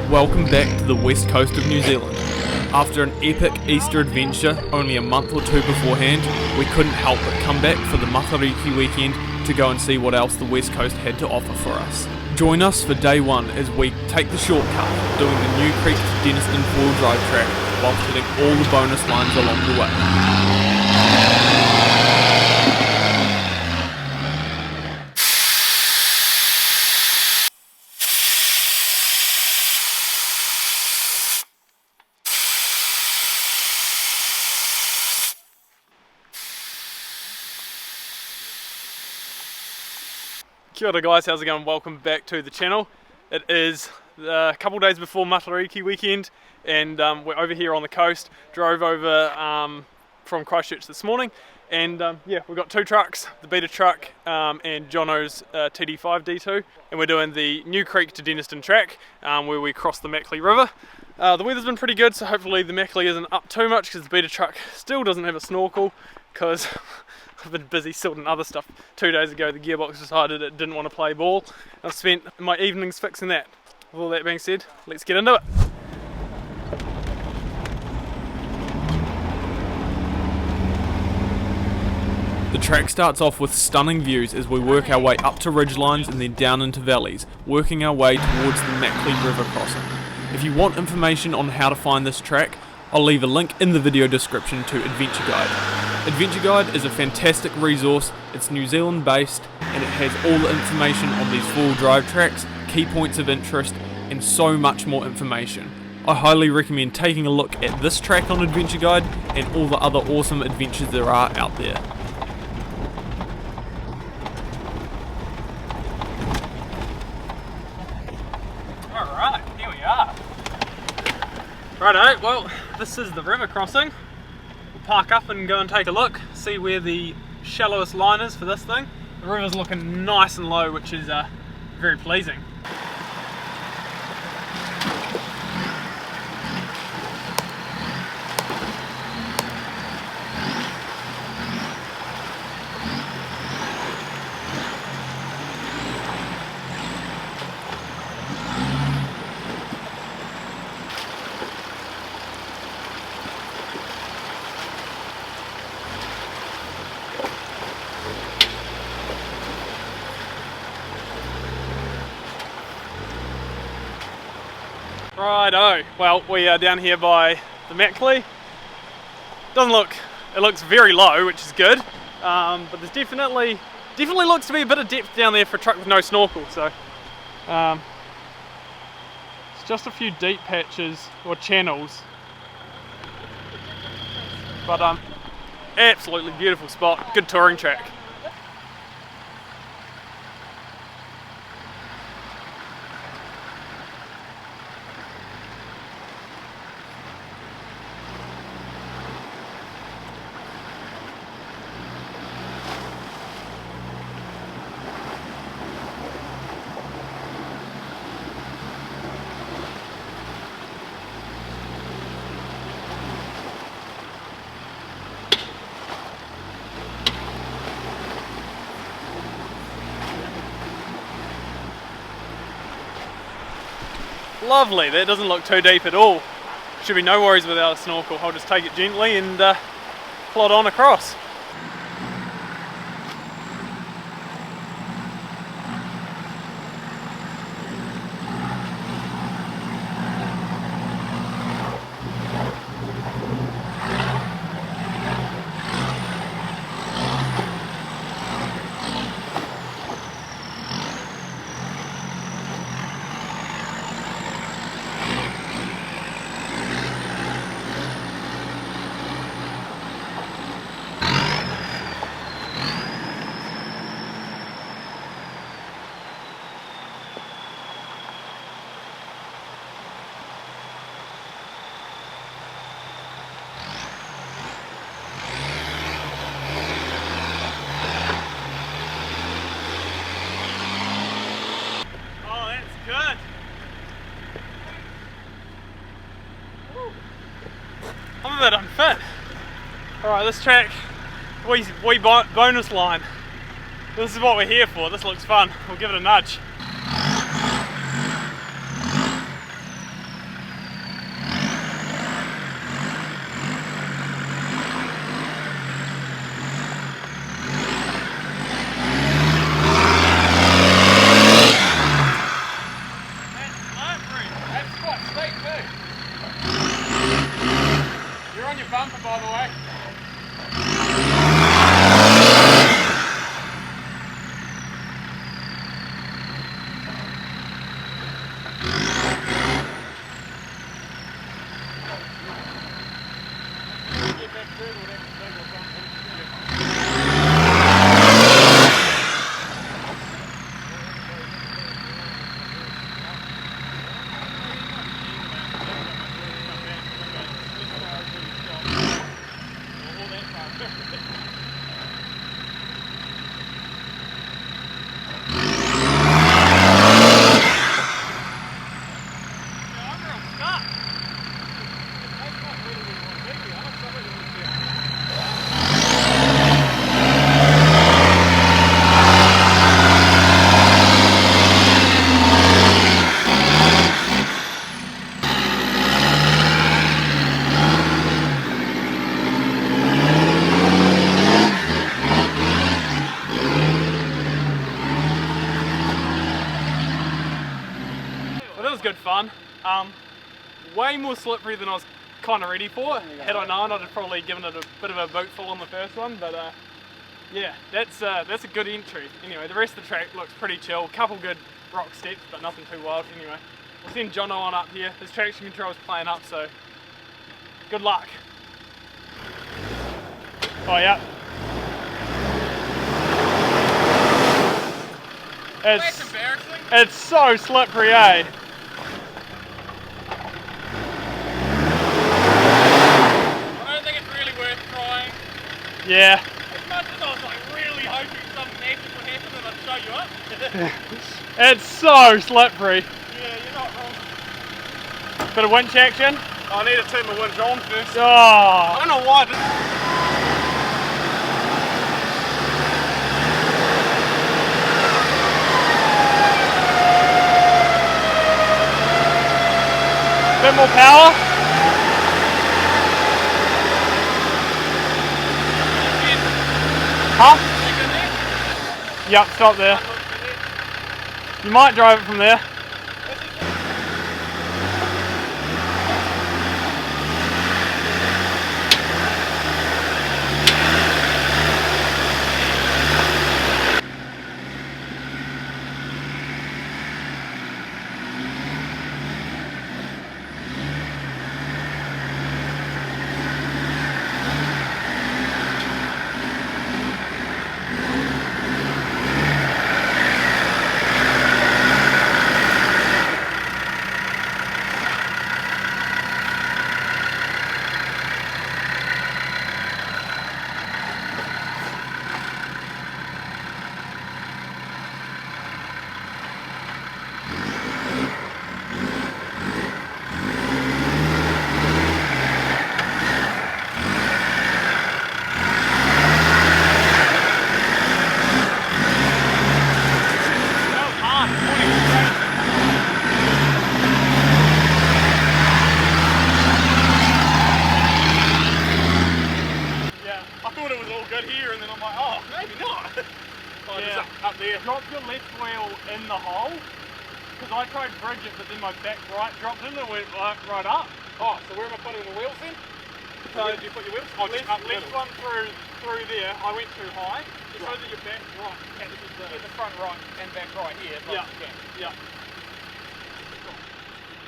Welcome back to the west coast of New Zealand. After an epic Easter adventure only a month or two beforehand, we couldn't help but come back for the Matariki weekend to go and see what else the west coast had to offer for us. Join us for day one as we take the shortcut, doing the New Creek to Denniston 4-wheel drive track while hitting all the bonus lines along the way. Kia ora guys, how's it going? Welcome back to the channel. It is a couple days before Matariki weekend and we're over here on the coast. Drove over from Christchurch this morning and yeah, we've got two trucks, the Beta truck and Jono's TD5 D2, and we're doing the New Creek to Denniston track where we cross the Mecley River. The weather's been pretty good, so hopefully the Mecley isn't up too much because the Beta truck still doesn't have a snorkel because I've been busy sorting other stuff. 2 days ago the gearbox decided it didn't want to play ball. I've spent my evenings fixing that. With all that being said, let's get into it. The track starts off with stunning views as we work our way up to ridgelines and then down into valleys, working our way towards the Mecley River crossing. If you want information on how to find this track, I'll leave a link in the video description to Adventure Guide. Adventure Guide is a fantastic resource. It's New Zealand based and it has all the information on these 4-wheel drive tracks, key points of interest and so much more information. I highly recommend taking a look at this track on Adventure Guide and all the other awesome adventures there are out there. Alright, here we are. Righto, well this is the river crossing. Park up and go and take a look, see where the shallowest line is for this thing. The river's looking nice and low, which is very pleasing. Righto, well we are down here by the Mecley. It looks very low, which is good, but there's definitely looks to be a bit of depth down there for a truck with no snorkel, so it's just a few deep patches or channels, but absolutely beautiful spot, good touring track. Lovely, that doesn't look too deep at all. Should be no worries without a snorkel. I'll just take it gently and plod on across. I'm a bit unfit. Alright, this track, wee bonus line. This is what we're here for, this looks fun. We'll give it a nudge. was good fun. Way more slippery than I was kind of ready for. Had I known, I'd have probably given it a bit of a bootful on the first one, but yeah, that's a good entry. Anyway, the rest of the track looks pretty chill. Couple good rock steps, but nothing too wild. Anyway, we'll send Jono on up here. His traction control's playing up, so good luck. Oh yeah. That's embarrassing. It's so slippery, eh? I don't think it's really worth trying. Yeah. As much as I was like really hoping something magic would happen and I'd show you up. It's so slippery. Yeah, you're not wrong. Bit of winch action. I need to turn my winch on first. Oh. I don't know why. Bit more power. Huh? Yep, stop there. You might drive it from there. Drop your left wheel in the hole, because I tried to bridge it, but then my back right dropped in and went right up. Oh, so where am I putting the wheels in? So where did you put your wheels? Oh, left one through there. I went too high, just so that your back right catches the front right and back right here. Yeah.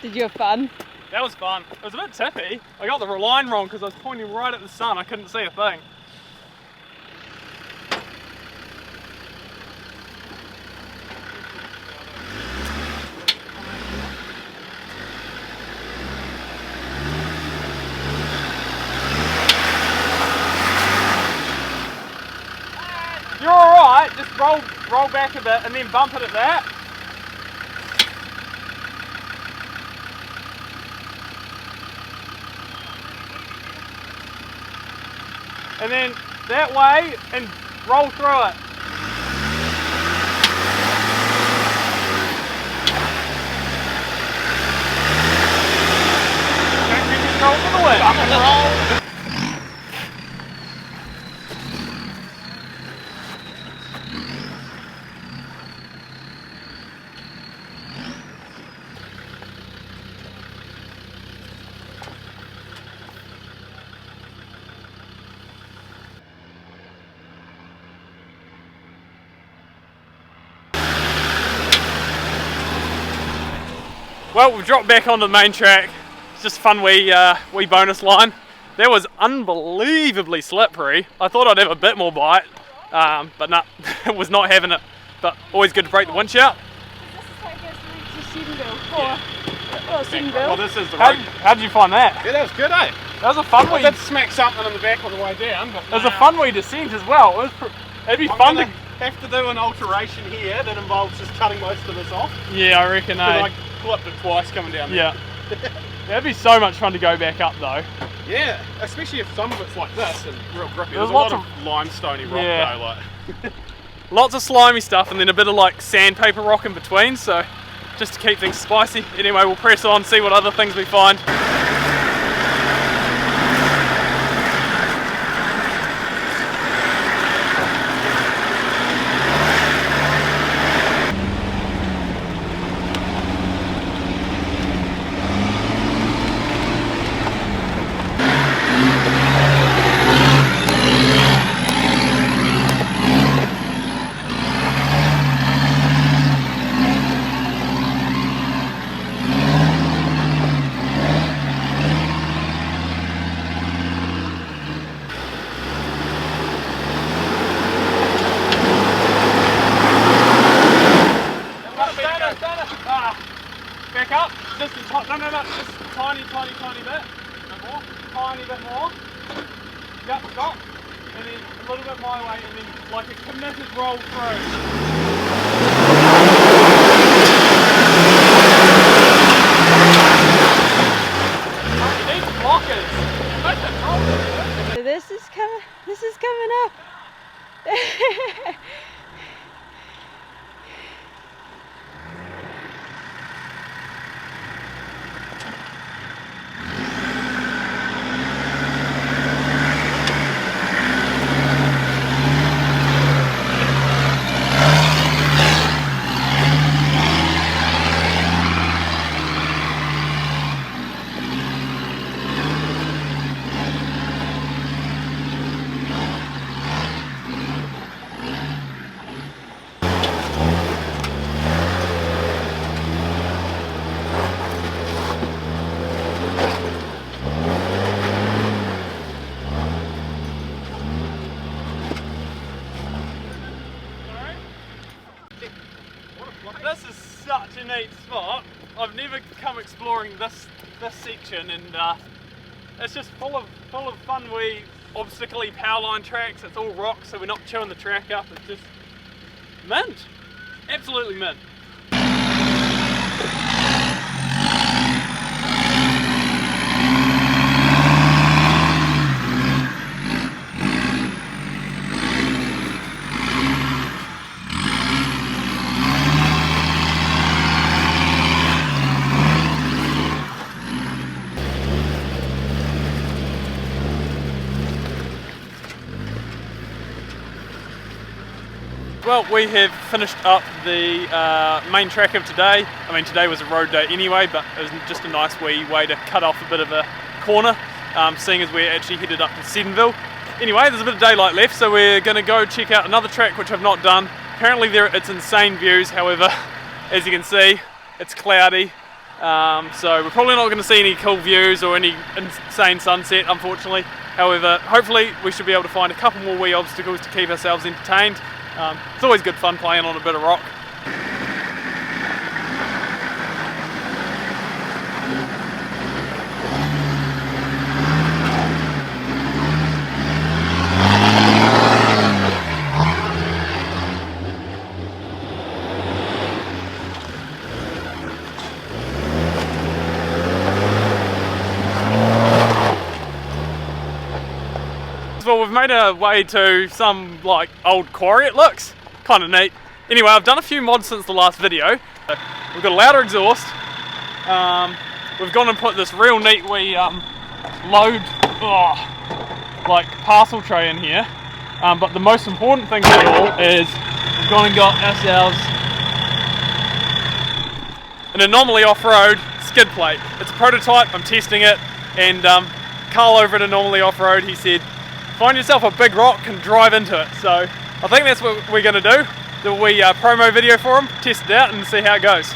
Did you have fun? That was fun. It was a bit tippy. I got the line wrong because I was pointing right at the sun. I couldn't see a thing. You're alright, just roll back a bit and then bump it at that. And then that way and roll through it. Traction control for the win. Up and roll. Well, we've dropped back onto the main track. It's just a fun wee bonus line. That was unbelievably slippery. I thought I'd have a bit more bite, but no, it was not having it. But always good to break the winch out. Well, this is the road. How did you find that? Yeah, that was good, eh? That was a fun wee. I did smack something in the back on the way down. But it was a fun wee descent as well. It'd be fun to have to do an alteration here that involves just cutting most of this off. Yeah, I reckon. I clipped it twice coming down there. Yeah. That'd be so much fun to go back up though. Yeah, especially if some of it's like this and real grippy. There's a lot of limestoney rock though, like. Lots of slimy stuff and then a bit of like sandpaper rock in between, so just to keep things spicy. Anyway, we'll press on, see what other things we find. Back up. Just in top. No, just tiny bit. No more. Tiny bit more. Yep, stop. And then a little bit my way, and then like a committed roll through. You need blockers. This is coming up. This is such a neat spot. I've never come exploring this section, and it's just full of fun wee obstacle-y powerline tracks. It's all rocks, so we're not chewing the track up. It's just mint, absolutely mint. Well, we have finished up the main track of today. I mean, today was a road day anyway, but it was just a nice wee way to cut off a bit of a corner, seeing as we're actually headed up to Sedenville. Anyway, there's a bit of daylight left, so we're going to go check out another track which I've not done. Apparently it's insane views, however, as you can see, it's cloudy. So we're probably not going to see any cool views or any insane sunset, unfortunately. However, hopefully we should be able to find a couple more wee obstacles to keep ourselves entertained. It's always good fun playing on a bit of rock. Well, we've made our way to some like old quarry, it looks kind of neat. Anyway, I've done a few mods since the last video. We've got a louder exhaust. We've gone and put this real neat wee load like parcel tray in here. But the most important thing of it all is we've gone and got ourselves an Anomaly off-road skid plate. It's a prototype, I'm testing it, and Carl over at Anomaly Off-Road, he said, find yourself a big rock and drive into it. So I think that's what we're going to do. The wee promo video for him, test it out and see how it goes.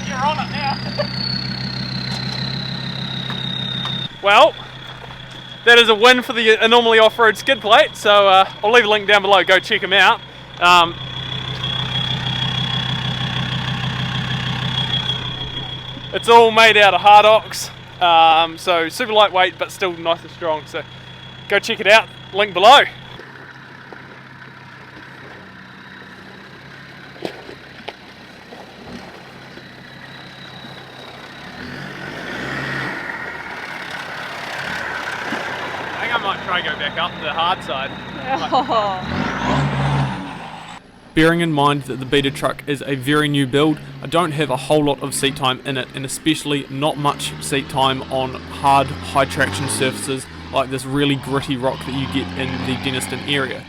You're on it now. Well, that is a win for the Anomaly Off-Road skid plate, so I'll leave a link down below, go check him out. It's all made out of hard ox. So super lightweight but still nice and strong, so go check it out, link below. I think I might try and go back up the hard side. Oh. Bearing in mind that the beater truck is a very new build, I don't have a whole lot of seat time in it, and especially not much seat time on hard, high traction surfaces like this really gritty rock that you get in the Denniston area.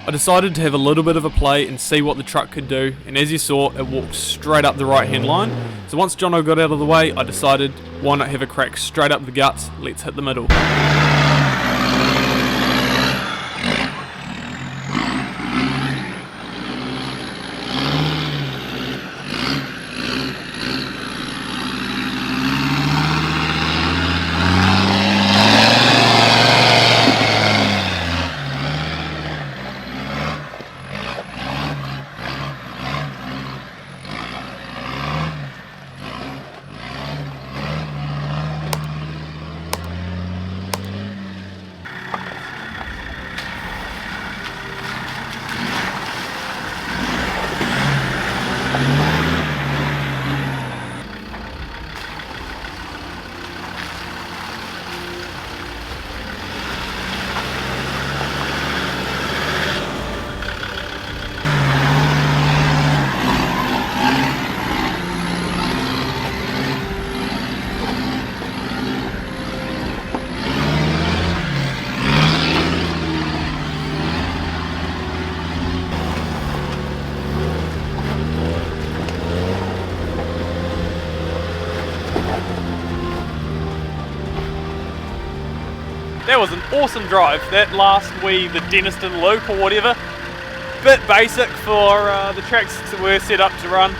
I decided to have a little bit of a play and see what the truck could do, and as you saw, it walked straight up the right hand line. So once Jono got out of the way, I decided why not have a crack straight up the guts, let's hit the middle. that was an awesome drive. That last the Denniston loop or whatever, bit basic for the tracks that we're set up to run.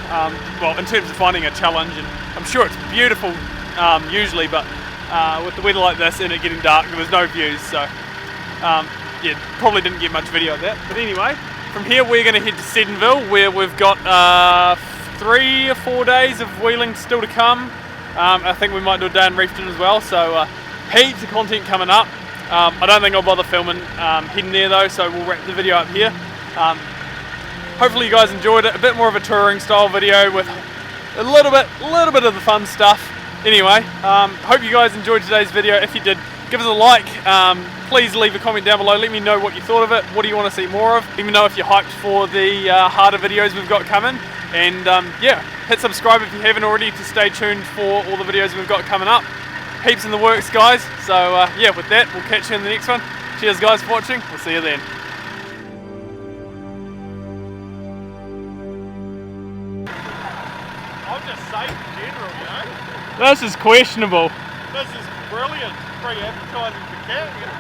Well, in terms of finding a challenge, and I'm sure it's beautiful usually, but with the weather like this and it getting dark, there was no views, so yeah, probably didn't get much video of that. But anyway, from here we're going to head to Seddonville, where we've got 3 or 4 days of wheeling still to come. I think we might do a day in Reefton as well, so heaps of content coming up. I don't think I'll bother filming heading there though, so we'll wrap the video up here. Hopefully you guys enjoyed it. A bit more of a touring style video with a little bit of the fun stuff. Anyway, hope you guys enjoyed today's video. If you did, give us a like. Please leave a comment down below. Let me know what you thought of it. What do you want to see more of? Let me know if you're hyped for the harder videos we've got coming. And yeah, hit subscribe if you haven't already to stay tuned for all the videos we've got coming up. Heaps in the works, guys. So yeah, with that, we'll catch you in the next one. Cheers guys for watching. We'll see you then. I'm just safe in general, you know. This is questionable. This is brilliant. Free advertising for cat.